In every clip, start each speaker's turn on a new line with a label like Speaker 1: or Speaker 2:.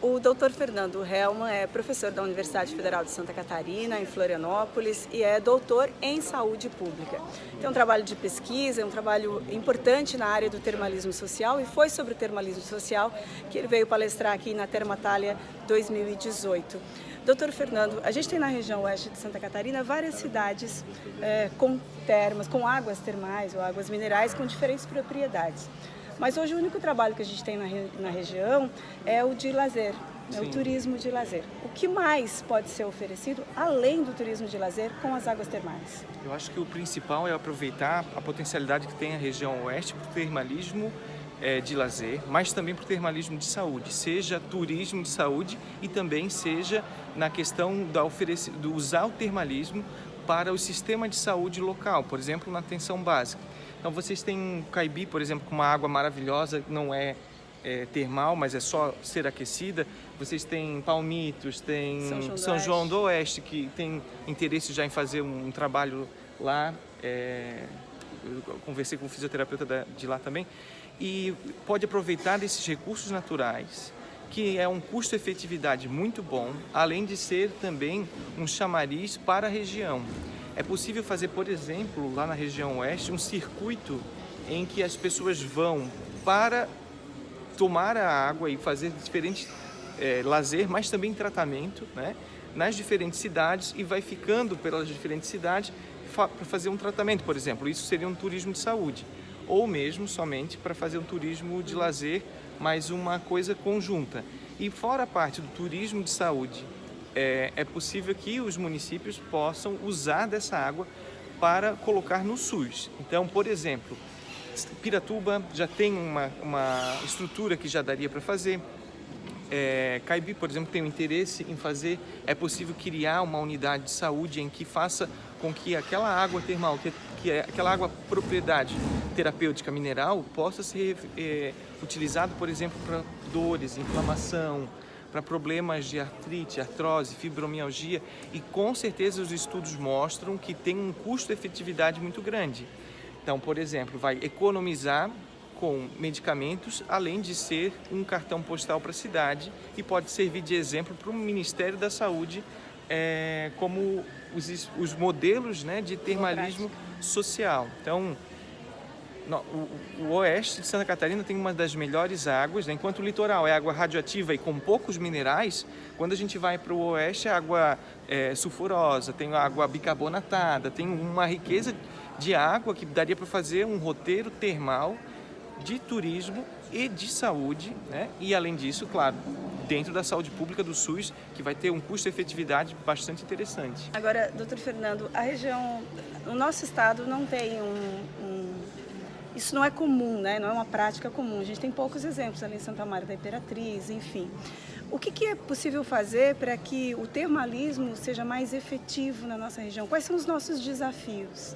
Speaker 1: O Dr. Fernando Hellmann é professor da Universidade Federal de Santa Catarina, em Florianópolis, e é doutor em saúde pública. Tem um trabalho de pesquisa, um trabalho importante na área do termalismo social, e foi sobre o termalismo social que ele veio palestrar aqui na Termatália 2018. Doutor Fernando, a gente tem na região oeste de Santa Catarina várias cidades com termas, com águas termais ou águas minerais com diferentes propriedades. Mas hoje o único trabalho que a gente tem na região é o de lazer, né, o turismo de lazer. O que mais pode ser oferecido além do turismo de lazer com as águas termais?
Speaker 2: Eu acho que o principal é aproveitar a potencialidade que tem a região oeste para o termalismo de lazer, mas também para o termalismo de saúde, seja turismo de saúde e também seja na questão do usar o termalismo para o sistema de saúde local, por exemplo, na atenção básica. Então vocês têm Caibi, por exemplo, com uma água maravilhosa, não é termal, mas é só ser aquecida. Vocês têm Palmitos, tem São João do Oeste, que tem interesse já em fazer um trabalho lá. Eu conversei com o fisioterapeuta de lá também. E pode aproveitar desses recursos naturais, que é um custo-efetividade muito bom, além de ser também um chamariz para a região. É possível fazer, por exemplo, lá na região oeste, um circuito em que as pessoas vão para tomar a água e fazer diferentes lazer, mas também tratamento, né, nas diferentes cidades, e vai ficando pelas diferentes cidades para fazer um tratamento, por exemplo. Isso seria um turismo de saúde, ou mesmo somente para fazer um turismo de lazer, mas uma coisa conjunta. E fora a parte do turismo de saúde, é possível que os municípios possam usar dessa água para colocar no SUS. Então, por exemplo, Piratuba já tem uma estrutura que já daria para fazer. Caibi, por exemplo, tem um interesse em fazer. É possível criar uma unidade de saúde em que faça com que aquela água termal, que é aquela água propriedade terapêutica mineral, possa ser utilizado, por exemplo, para dores, inflamação, para problemas de artrite, artrose, fibromialgia, e com certeza os estudos mostram que tem um custo-efetividade muito grande. Então, por exemplo, vai economizar com medicamentos, além de ser um cartão postal para a cidade, e pode servir de exemplo para o Ministério da Saúde, como os modelos, né, de termalismo social. Então, o oeste de Santa Catarina tem uma das melhores águas, né? Enquanto o litoral é água radioativa e com poucos minerais, quando a gente vai para o oeste é água sulfurosa, tem água bicarbonatada, tem uma riqueza de água que daria para fazer um roteiro termal de turismo e de saúde, né? E além disso, claro, dentro da saúde pública do SUS, que vai ter um custo-efetividade bastante interessante.
Speaker 1: Agora, doutor Fernando, a região, o nosso estado não tem isso não é comum, né? Não é uma prática comum. A gente tem poucos exemplos ali em Santa Maria da Imperatriz, enfim. O que é possível fazer para que o termalismo seja mais efetivo na nossa região? Quais são os nossos desafios?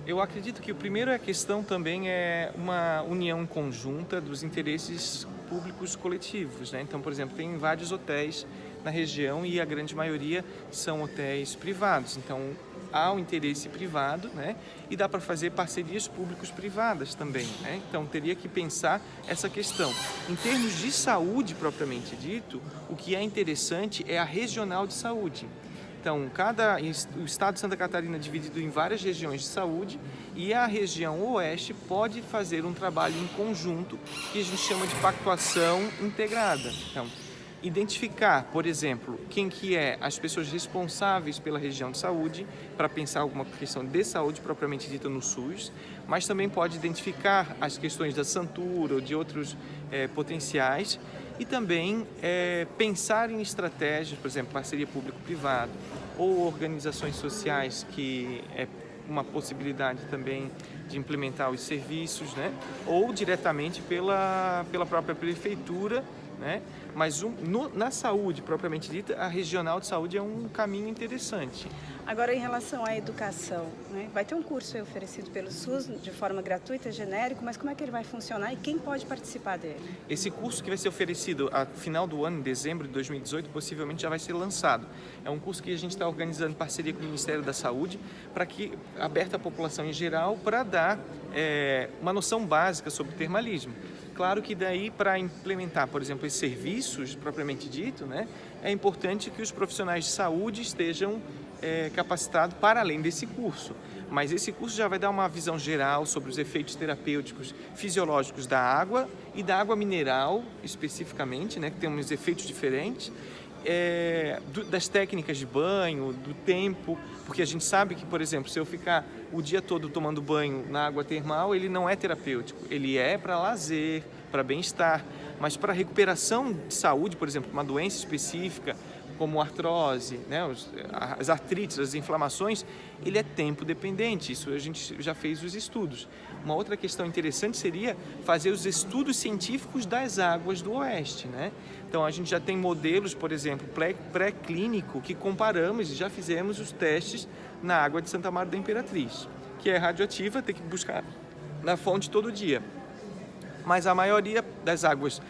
Speaker 2: Eu acredito que o primeiro é a questão também é uma união conjunta dos interesses públicos coletivos, né? Então, por exemplo, tem vários hotéis na região e a grande maioria são hotéis privados. Então, há um interesse privado, né? E dá para fazer parcerias públicos-privadas também, né? Então, teria que pensar essa questão. Em termos de saúde propriamente dito, o que é interessante é a regional de saúde. Então, o estado de Santa Catarina é dividido em várias regiões de saúde, e a região oeste pode fazer um trabalho em conjunto que a gente chama de pactuação integrada. Então, identificar, por exemplo, quem que é as pessoas responsáveis pela região de saúde, para pensar alguma questão de saúde propriamente dita no SUS, mas também pode identificar as questões da Santura ou de outros potenciais, e também pensar em estratégias, por exemplo, parceria público-privada ou organizações sociais, que é uma possibilidade também de implementar os serviços, né? Ou diretamente pela própria prefeitura, né? Mas na saúde propriamente dita, a regional de saúde é um caminho interessante.
Speaker 1: Agora, em relação à educação, né? Vai ter um curso aí oferecido pelo SUS de forma gratuita, genérico, mas como é que ele vai funcionar e quem pode participar dele?
Speaker 2: Esse curso, que vai ser oferecido ao final do ano, em dezembro de 2018, possivelmente já vai ser lançado. É um curso que a gente está organizando em parceria com o Ministério da Saúde, aberto à população em geral, para dar uma noção básica sobre termalismo. Claro que daí, para implementar, por exemplo, esses serviços propriamente dito, né, é importante que os profissionais de saúde estejam capacitados para além desse curso. Mas esse curso já vai dar uma visão geral sobre os efeitos terapêuticos fisiológicos da água e da água mineral, especificamente, né, que tem uns efeitos diferentes, das técnicas de banho, do tempo, porque a gente sabe que, por exemplo, se eu ficar o dia todo tomando banho na água termal, ele não é terapêutico, ele é para lazer, para bem-estar, mas para recuperação de saúde, por exemplo, uma doença específica, como artrose, né, as artrites, as inflamações, ele é tempo dependente, isso a gente já fez os estudos. Uma outra questão interessante seria fazer os estudos científicos das águas do Oeste, né? Então a gente já tem modelos, por exemplo, pré-clínico, que comparamos e já fizemos os testes na água de Santa Maria da Imperatriz, que é radioativa, tem que buscar na fonte todo dia. Mas a maioria das águas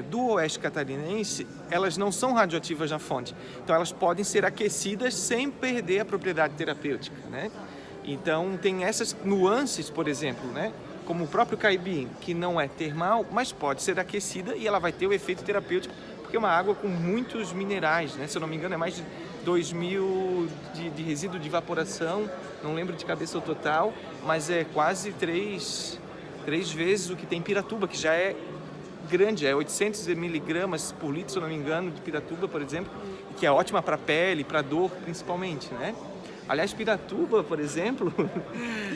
Speaker 2: do Oeste catarinense, elas não são radioativas na fonte. Então elas podem ser aquecidas sem perder a propriedade terapêutica, né? Então tem essas nuances, por exemplo, né? Como o próprio Caibim, que não é termal, mas pode ser aquecida e ela vai ter o efeito terapêutico, porque é uma água com muitos minerais, né? Se eu não me engano, é mais de 2.000 de resíduo de evaporação, não lembro de cabeça o total, mas é quase três vezes o que tem em Piratuba, que já é grande, é 800 miligramas por litro, se eu não me engano, de Piratuba, por exemplo, que é ótima para pele, para dor, principalmente, né? Aliás, Piratuba, por exemplo,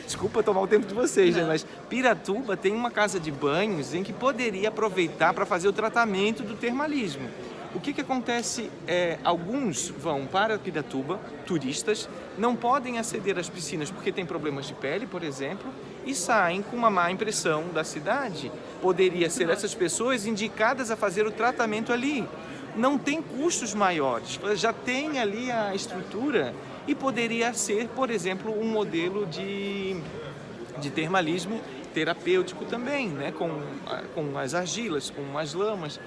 Speaker 2: desculpa tomar o tempo de vocês, né? Mas Piratuba tem uma casa de banhos em que poderia aproveitar para fazer o tratamento do termalismo. O que acontece alguns vão para Piratuba, turistas, não podem aceder às piscinas porque têm problemas de pele, por exemplo, e saem com uma má impressão da cidade. Poderia ser essas pessoas indicadas a fazer o tratamento ali. Não tem custos maiores, já tem ali a estrutura e poderia ser, por exemplo, um modelo de termalismo terapêutico também, né? Com as argilas, com as lamas,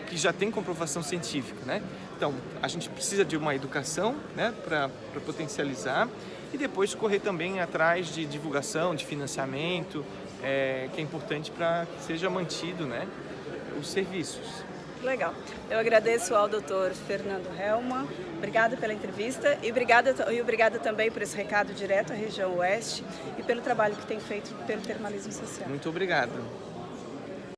Speaker 2: que já tem comprovação científica, né? Então, a gente precisa de uma educação, né, para potencializar e depois correr também atrás de divulgação, de financiamento, que é importante para que seja mantido, né, os serviços.
Speaker 1: Legal. Eu agradeço ao Dr. Fernando Hellmann, obrigada pela entrevista e obrigada também por esse recado direto à região Oeste e pelo trabalho que tem feito pelo termalismo social.
Speaker 2: Muito obrigado.